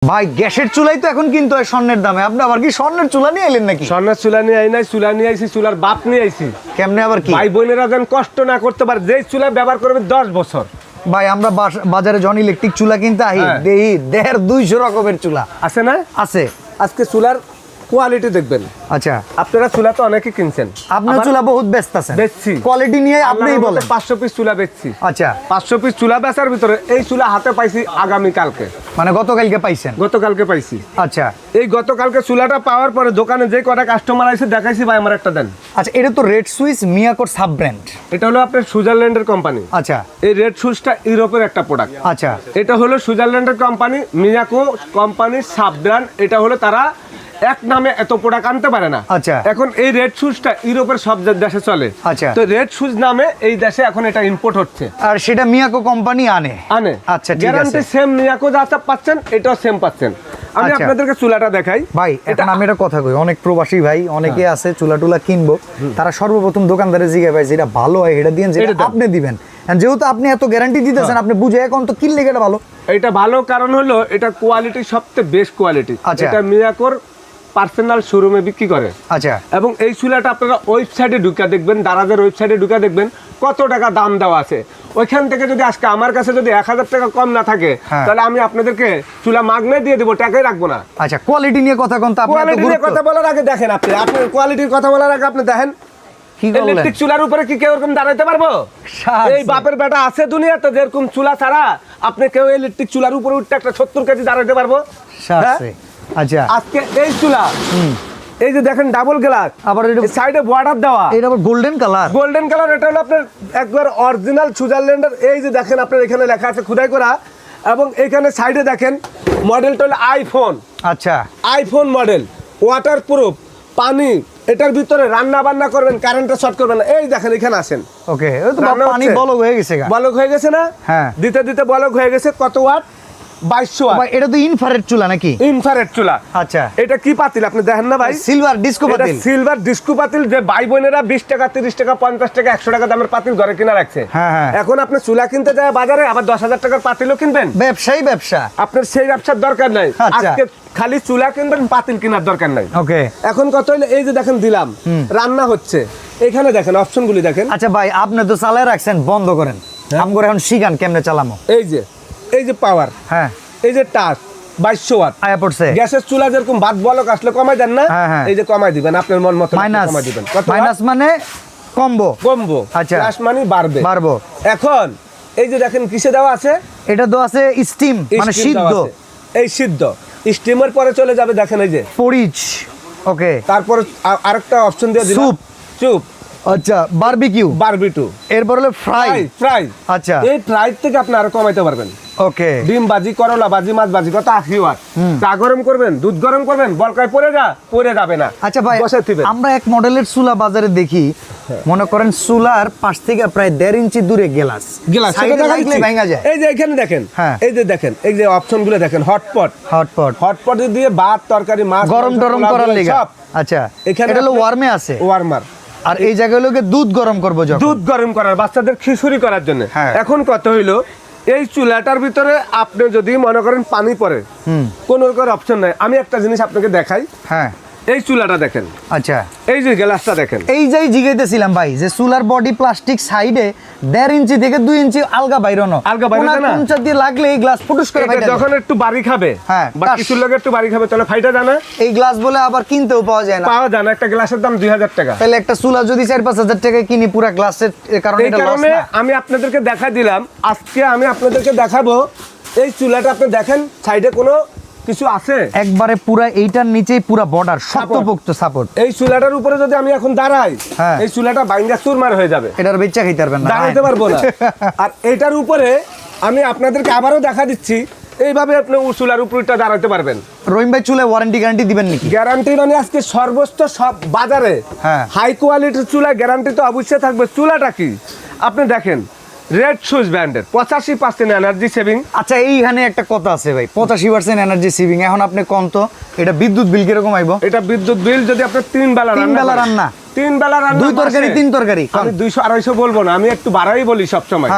ভাই গ্যাসের চুলাই তো এখন কিন্তু স্বর্ণের দামে, আপনি আবার কি স্বর্ণের চুলা নিয়ে এলেন নাকি? স্বর্ণের চুলা নিয়ে আই নাই, চুলা নিয়ে আইছি, চুলার বাপ নিয়ে আইছি। কেমনে আবার কি? ভাই বোনেরা যেন কষ্ট না করতে পারে, যে চুলা ব্যবহার করবে 10 বছর। ভাই আমরা বাজারে জন ইলেকট্রিক চুলা কিনতে আহি, দেই 150-200 রকমের চুলা আছে না? আছে। আজকে চুলার কোয়ালিটি দেখবেন। আচ্ছা, আপনারা চুলা তো অনেকে কিনছেন, আপনার চুলা বহুত ব্যস্ত আছেন, বেচছি। কোয়ালিটি নিয়ে আপনিই বলেন। 500 পিস চুলা বেচছি। আচ্ছা, 500 পিস চুলা বেচার ভিতরে এই চুলা হাতে পাইছি আগামী কালকে, মানে গতকালকে পাইছেন? গতকালকে পাইছি। আচ্ছা, এই গতকালকে চুলাটা পাওয়ার পরে দোকানে যে কটা কাস্টমার আইছে দেখাইছি, ভাই আমার একটা দেন। আচ্ছা, এটা তো রেড সুইস মিয়াকোর সাব ব্র্যান্ড। এটা হলো আপনার সুইজারল্যান্ডের কোম্পানি। আচ্ছা এই রেড সুইচটা ইউরোপের একটা প্রোডাক্ট। আচ্ছা, এটা হলো সুইজারল্যান্ডের কোম্পানি, মিয়াকো কোম্পানির সাব ব্র্যান্ড। এটা হলো তারা এক নামে এত প্রোডাক্ট আনতে পারে না। আচ্ছা, এখন এই রেড সুইচটা ইউরোপের সব দেশে চলে। আচ্ছা, তো রেড সুইচ নামে এই দেশে এখন এটা ইম্পোর্ট হচ্ছে, আর সেটা মিয়াকো কোম্পানি আনে। আচ্ছা, ঠিক আছে। গ্যারান্টি সেম মিয়াকো যা পাচ্ছেন এটাও সেম পাচ্ছেন। আমি আচ্ছা, আপনাদেরকে চুলাটা দেখাই। ভাই এখন আমি একটা কথা কই, অনেক প্রবাসী ভাই অনেকে আছে চুলা টুলা কিনবো, তারা সর্বপ্রথম দোকানদারে জিজ্ঞাসা পাইছে এটা ভালো হয় এটা দিয়েন, যেটা আপনি দিবেন। যেহেতু আপনি এত গ্যারান্টি দিতেছেন, আপনি বুঝে এখন তো কিনলে এটা ভালো। এটা ভালো কারণ হলো এটা কোয়ালিটি সবচেয়ে বেস্ট কোয়ালিটি। আচ্ছা, এটা মিয়াকোর পার্সোনাল শোরুমে বিক্রি করে। আচ্ছা, এবং এই চুলাটা আপনারা ওয়েবসাইটে ঢুকে দেখবেন, দারাজের ওয়েবসাইটে ঢুকে দেখবেন কত টাকা দাম দেওয়া আছে। ওইখান থেকে যদি আজকে আমার কাছে যদি 1000 টাকা কম না থাকে, তাহলে আমি আপনাদেরকে চুলা মাগনায় দিয়ে দেবো, টাকাই রাখবো না। আচ্ছা, কোয়ালিটি নিয়ে কথা কোন, কোয়ালিটি নিয়ে কথা বলার আগে দেখেন, আপনার কোয়ালিটির কথা বলার আগে আপনি দেখেন ইলেকট্রিক চুলার উপরে কি কেউ এরকম দাঁড়াইতে পারবো? এই বাপের বেটা আছে দুনিয়াতে যেরকম চুলা ছাড়া আপনি কেউ ইলেকট্রিক চুলার উপরে উঠতে একটা 70 কেজি দাঁড়াইতে পারবো? আচ্ছা, আজকে এই চুলা, এই যে দেখেন ডাবল গ্লাস, আবার সাইডে বর্ডার দেওয়া, এটা আবার গোল্ডেন কালার। Golden colour. এটা হলো আপনার একবার অরিজিনাল সুইজারল্যান্ডের। এই যে দেখেন আপনার এখানে লেখা আছে খোদাই করা, এবং এখানে সাইডে দেখেন মডেলটা হলো আইফোন। আচ্ছা, আইফোন মডেল, ওয়াটার প্রুফ, পানি। এটার ভিতরে রান্না বান্না করবেন, কারেন্টে শর্ট করবেন না। এই দেখেন এখানে আসেন, ওকে, এই তো পানি বলক হয়ে গেছে, বলক হয়ে গেছে না? হ্যাঁ, দিতে দিতে বলক হয়ে গেছে। কত ওয়াট? 2200 ওয়াট। এটা তো ইনফ্রারেড চুলা নাকি? ইনফ্রারেড চুলা। আচ্ছা, এটা কি পাতিল আপনি দেখেন না ভাই? সিলভার ডিস্কো পাতিল। সিলভার ডিস্কো পাতিল, যে ভাই বোনেরা 20 টাকা 30 টাকা 50 টাকা 100 টাকা দামের পাতিল ঘরে কিনা রাখছে। হ্যাঁ, এখন আপনি চুলা কিনতে যায় বাজারে, আবার 10,000 টাকার পাতিলও কিনবেন। ব্যবসায়ী ব্যবসা, আপনার সেই ব্যবসার দরকার নাই। আজকে খালি চুলা কিনবেন, পাতিল কেনার দরকার নাই। ওকে, এখন কত হইলো, এই যে দেখেন দিলাম, রান্না হচ্ছে। এখানে দেখেন অপশনগুলি দেখেন। আচ্ছা ভাই, আপনি তো চালায় রাখছেন, বন্ধ করেন, আমগরে এখন শিখান কেমনে চালামো। এই যে পাওয়ার, হ্যাঁ, এই যে টাচ 2200 ওয়াট আয়া পড়ছে। গ্যাসের চুলা যেরকম ভাত বলক আসলে কমাই দেন না, এই যে কমাই দিবেন আপনার মন মতো কমাই দিবেন। মাইনাস মানে কমবো। আচ্ছা, প্লাস মানে বাড়বো। এখন এই যে দেখেন কিসে দেওয়া আছে, এটা তো আছে স্টিম, মানে সিদ্ধ। এই সিদ্ধ স্টিমের পরে চলে যাবে, দেখেন এই যে পরিচ। ওকে, তারপর আরেকটা অপশন দিয়ে দিলাম, চুপ। আচ্ছা, বারবিকিউ। এরপর হলো ফ্রাই। আচ্ছা, এই ফ্রাই থেকে আপনি আরো কমাইতে পারবেন। ওকে, ডিম ভাজি, করলা ভাজি, মাছ ভাজি, কত 80 ওয়াট। চা গরম করবেন, দুধ গরম করবেন, বলকায় পড়ে যাবে না। আচ্ছা ভাই, আমরা এক মডেলের চুলা বাজারে দেখি, মনে করেন চুলার পাশ থেকে প্রায় 1.5 ইঞ্চি দূরে গ্লাস ভাঙা যায়। এই যে এখানে দেখেন, এই যে অপশন গুলো দেখেন, হটপট দিয়ে ভাত তরকারি মাছ গরম টরম করার লেগে। আচ্ছা, এখানে হলো ওয়ার্মে আছে, ওয়ার্মার। আর এই জায়গায় লোকে দুধ গরম করবো, দুধ গরম করার, বাচ্চাদের খিচুড়ি করার জন্য। এখন কত হইলো, এই চুলাটার ভিতরে আপনি যদি মনে করেন পানি পড়ে, কোন অপশন নাই। আমি একটা জিনিস আপনাকে দেখাই। হ্যাঁ, এই চুলাটা দেখেন। আচ্ছা, এই যে গ্লাসটা দেখেন, এই যে জিগাইতেছিলাম ভাই, যে চুলার বডি প্লাস্টিক সাইডে 1.5 ইঞ্চি থেকে 2 ইঞ্চি আলগা বাইরনো, কোনটা দিয়ে লাগলে এই গ্লাস ফুটুস করে ফাইটা যায়। যখন একটু বাড়ি খাবে, বা কিছুর লাগে একটু বাড়ি খাবে, তাহলে ফাইটা যায় না। এই গ্লাস বলে আবার কিনতেও পাওয়া যায় না। একটা গ্লাসের দাম 2000 টাকা। তাহলে একটা চুলা যদি 4-5 হাজার টাকায় কিনি পুরা গ্লাসের কারণে, এই কারণে আমি আপনাদেরকে দেখা দিলাম। আজকে আমি আপনাদেরকে দেখাবো এই চুলাটা। আপনি দেখেন সাইডে কোনো কিছু আছে, একবারে পুরা এইটার নিচেই পুরা বর্ডার শক্তপোক্ত সাপোর্ট। এই চুলাটার উপরে যদি আমি এখন দাঁড়াই, এই চুলাটা বাইঙ্গা চুরমার হয়ে যাবে, এটার বেচা খাইতে পারবেন না, দাঁড়াইতে পারবো না। আর এটার উপরে আমি আপনাদেরকে আবারও দেখা দিচ্ছি, এইভাবে আপনি চুলার উপরটা দাঁড়াতে পারবেন। রহিম ভাই, চুলায় ওয়ারেন্টি গ্যারান্টি দিবেন নাকি? গ্যারান্টি মানে আজকে সর্বোচ্চ সব বাজারে হাই কোয়ালিটির চুলা গ্যারান্টি তো অবশ্যই থাকবে। চুলাটা কি আপনি দেখেন, রেড সুইচ ব্র্যান্ডের 85% এনার্জি সেভিং। আচ্ছা, এইখানে একটা কথা আছে ভাই, 85% এনার্জি সেভিং। এখন আপনি কোন তো এটা বিদ্যুৎ বিল কিরকম আইবো? এটা বিদ্যুৎ বিল যদি আপনি 3 বেলা রান্না 2 তরকারি 3 তরকারি, আমি 200-250 বলবো না, আমি একটু বাড়াই বলি সবসময়।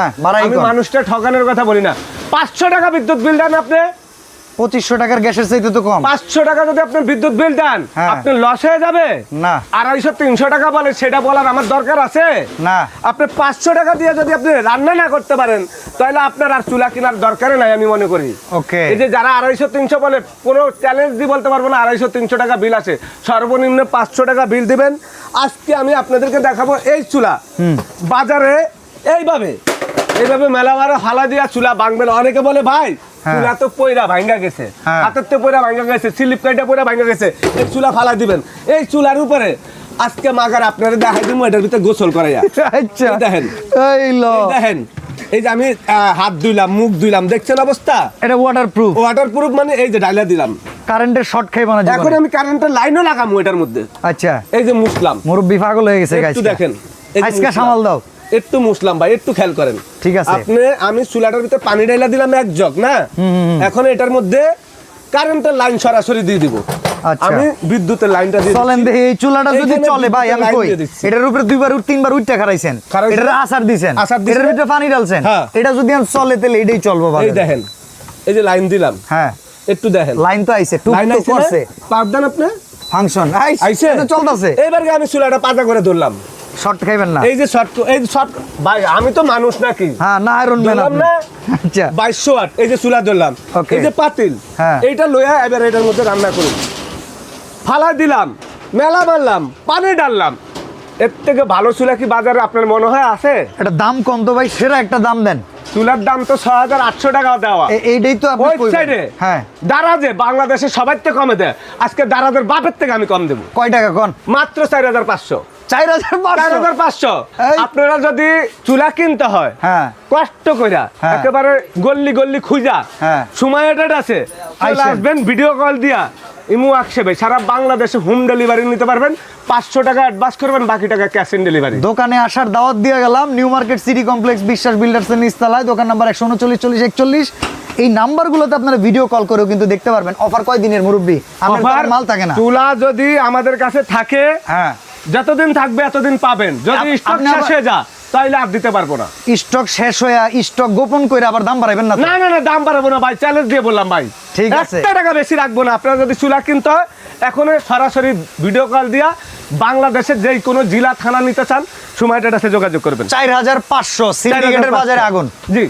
আমি মানুষটা ঠকানোর কথা বলি না। 500 টাকা বিদ্যুৎ বিল দেন আপনি, 2500 টাকার গ্যাসের চাইতে তো কম। 500 টাকা যদি আপনি বিদ্যুৎ বিল দেন, আপনি লস হয়ে যাবে না। 250-300 টাকা বলে, সেটা বলার আমার দরকার আছে না। আপনি 500 টাকা দিয়ে যদি আপনি রান্না না করতে পারেন, তাহলে আপনার আর চুলা কেনার দরকারই নাই আমি মনে করি। ওকে। এই যে যারা 250-300 বলে, কোনো চ্যালেঞ্জ দিয়ে বলতে পারবো না 250-300 টাকা বিল আছে, সর্বনিম্ন 500 টাকা বিল দিবেন। আজকে আমি আপনাদেরকে দেখাবো এই চুলা বাজারে এইভাবে মেলামারে হালা দিয়া চুলা ভাঙবেন। অনেকে বলে ভাই চুলা তো পয়রা ভাঙ্গা গেছে, হাতের তো পয়রা ভাঙ্গা গেছে, স্লিপ কাইটা পয়রা ভাঙ্গা গেছে, এই চুলা ফালা দিবেন। এই চুলার উপরে আজকে মাগার আপনারা দেখাই দিব, এটার ভিতরে গোসল করাইয়া। আচ্ছা দেখেন, এই লো দেখেন, এই যে আমি হাত ধুইলাম, মুখ ধুইলাম, দেখছেন অবস্থা? এটা ওয়াটারপ্রুফ। ওয়াটারপ্রুফ মানে এই যে ডাইলা দিলাম, কারেন্টের শর্ট খাইব না জীবনে। এখন আমি কারেন্টের লাইনও লাগামু এটার মধ্যে। আচ্ছা, এই যে মুসলাম, মুরব্বি পাগল হয়ে গেছে গাইস। একটু দেখেন, আজকে সামাল দাও, একটু মুসলাম ভাই, একটু খেয়াল করেন। ঠিক আছে। আপনি আমি চুলাটার ভিতরে পানি ঢাইলা দিলাম 1 জগ না, এখন এটার মধ্যে কারেন্টের লাইন সরাসরি দিয়ে দিব। আচ্ছা, আমি বিদ্যুতের লাইনটা দিয়ে চলেন দিচ্ছি। দেখি এই চুলাটা যদি এইখানে চলে ভাই, আমি বিদ্যুতের কই লাইন দিয়ে দিচ্ছি। এটার উপরে 2-3 বার উইটটা খারাইছেন, খারাইছেন। এটার আসার দিছেন, আসার দিছেন। এটার ভিতরে পানি ঢালছেন, হ্যাঁ। এটা যদি আমি চলে তাহলে এটাই চলবো ভাই। এই দেখেন, এই যে লাইন দিলাম, হ্যাঁ একটু দেখেন লাইন তো আইছে, টুক লাইন টুক আইছে করছে, পাপ দেন আপনি ফাংশন আইছে, এটা চলতেছে। এবার আমি চুলাটা পাতা করে ধরলাম। শর্ট খাইবেন না, এই যে শর্ট ভাই, আমি তো মানুষ নাকি? হ্যাঁ, না আয়রন ম্যান ধরলাম আপনি। না, আচ্ছা 2200 ওয়াট। এই যে চুলা ধরলাম, Okay. এই যে পাতিল, হ্যাঁ। এইটা লইয়া এবার এটার মধ্যে রান্না করি। ফালা দিলাম, মেলা মারলাম, পানি ডাললাম। এর থেকে ভালো চুলা কি বাজারে আপনার মনে হয় আছে? এটা দাম কম তো ভাই, সেরা একটা দাম দেন। চুলার দাম তো 6800 টাকা দেওয়া। এইটাই তো আপনি ওই কইবেন। সাইডে হ্যাঁ, দারাজে বাংলাদেশে সবার থেকে কমে দেয়, আজকে দারাজের বাপের থেকে আমি কম দেবো, কয় টাকা কোন? মাত্র 4500। 4500। এই। আপনারা যদি চুলা কিনতে হয়, হ্যাঁ কষ্ট কইরা হ্যাঁ। একেবারে গল্লি গল্লি খুঁজা, হ্যাঁ। সময় এটা আছে, চলে আইসেন। আসবেন, ভিডিও কল দিয়া ইমু আকসেবে সারা বাংলাদেশে হোম ডেলিভারি নিতে পারবেন। 500 টাকা অ্যাডভান্স করবেন, বাকি টাকা ক্যাশ অন ডেলিভারি। দোকানে আসার দাওয়াত দিয়ে গেলাম, নিউ মার্কেট সিটি কমপ্লেক্স বিশ্বাস বিল্ডার্সের নিচতলায়, দোকান নাম্বার 139-40-41। এই নাম্বারগুলোতে আপনারা ভিডিও কল করেও কিন্তু দেখতে পারবেন। অফার কয় দিনের মুরব্বি? আমার তো আর মাল থাকে না। চুলা যদি আমাদের কাছে থাকে, হ্যাঁ, যতদিন থাকবে এতদিন পাবেন। যদি স্টক আপনি শেষ হয়ে যায় তাইলে আর দিতে পারবো না। স্টক শেষ হয়ে স্টক গোপন করে আবার দাম বাড়াবেন না তো? না না না, দাম বাড়াবো না ভাই, চ্যালেঞ্জ দিয়ে বললাম ভাই। ঠিক আছে। 1 টাকা বেশি রাখবো না। আপনারা যদি চুলা কিনতে হয়, এখন সরাসরি ভিডিও কল দিয়া বাংলাদেশের যে কোনো জেলা থানা নিতে চান, সময়টা যোগাযোগ করবেন। 4500 সিন্ডিকেটের বাজারে আগুন। জি।